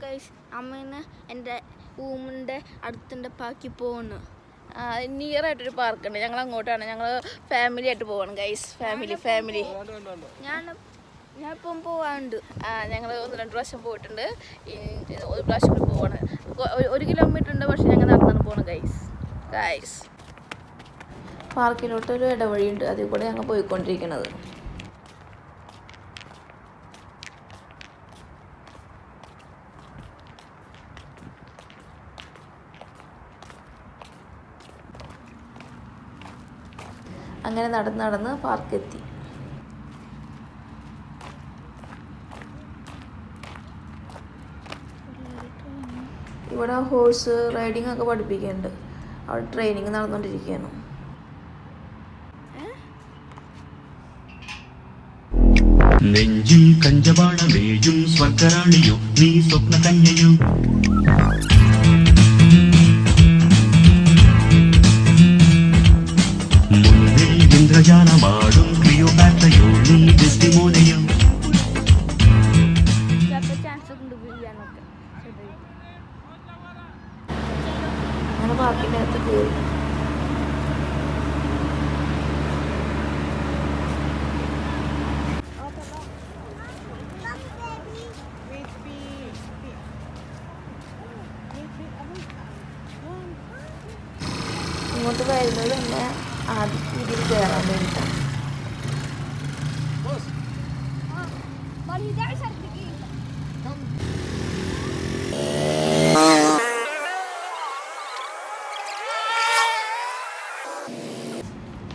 Guys അമ്മേനെ എൻ്റെ റൂമിൻ്റെ അടുത്തിൻ്റെ പാക്കി പോകുന്നു. നിയറായിട്ടൊരു പാർക്കുണ്ട്, ഞങ്ങൾ അങ്ങോട്ടാണ്. ഞങ്ങൾ ഫാമിലി ആയിട്ട് പോവാണ് ഗൈസ്. ഫാമിലി ഞാനിപ്പം പോവാണ്ട്. ഞങ്ങൾ 1-2 പ്രാവശ്യം പോയിട്ടുണ്ട്. ഒരു പ്രാവശ്യം കൂടി പോവാണ്. 1 കിലോമീറ്റർ ഉണ്ട്, പക്ഷെ ഞങ്ങൾ നടന്നാണ് പോകണം ഗൈസ്. പാർക്കിലോട്ട് ഒരു ഇടവഴിയുണ്ട്, അതിൽ കൂടെ ഞങ്ങൾ പോയിക്കൊണ്ടിരിക്കുന്നത്. അങ്ങനെ നടന്ന് പാർക്കെത്തി. ഇവിടെ ഹോഴ്സ് റൈഡിങ് ഒക്കെ പഠിപ്പിക്കുന്നുണ്ട്. അവിടെ ട്രെയിനിങ് നടന്നുകൊണ്ടിരിക്കുകയാണ്. നെഞ്ചിൽ കഞ്ചവാണമേയും സ്വർഗറാണിയോ നീ സ്വപ്ന കന്യയോ, മുന്നിൽ ഇന്ദ്രജാലമാടും ക്ലിയോപാട്രയോ നീ ഡെസ്റ്റിമോനയോ. അങ്ങനെ പാർക്കിൻ്റെ അകത്ത് കയറി. ഇങ്ങോട്ട് വരുന്നത് തന്നെ ആദ്യം ഇതിൽ കയറാൻ വേണ്ടിയിട്ടാണ്.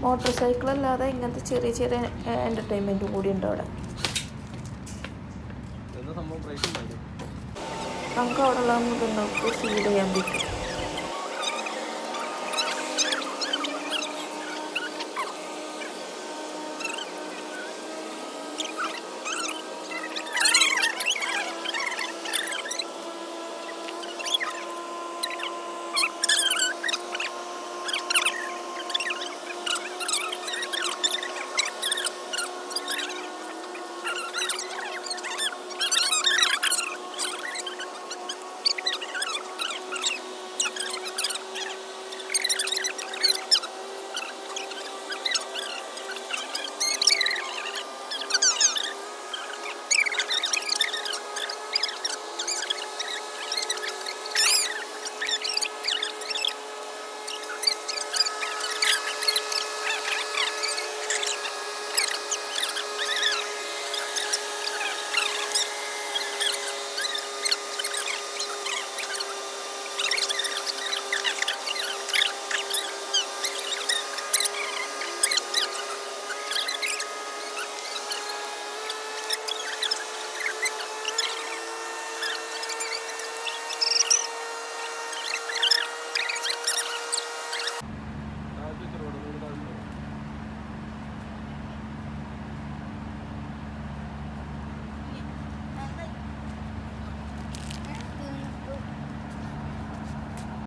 മോട്ടോർ സൈക്കിൾ അല്ലാതെ ഇങ്ങനത്തെ ചെറിയ എൻ്റർടൈൻമെൻറ്റും കൂടി ഉണ്ട് അവിടെ. നമുക്ക് അവിടെ ഉള്ള മൃഗങ്ങൾക്ക് ഫീഡ് ചെയ്യാൻ പറ്റും.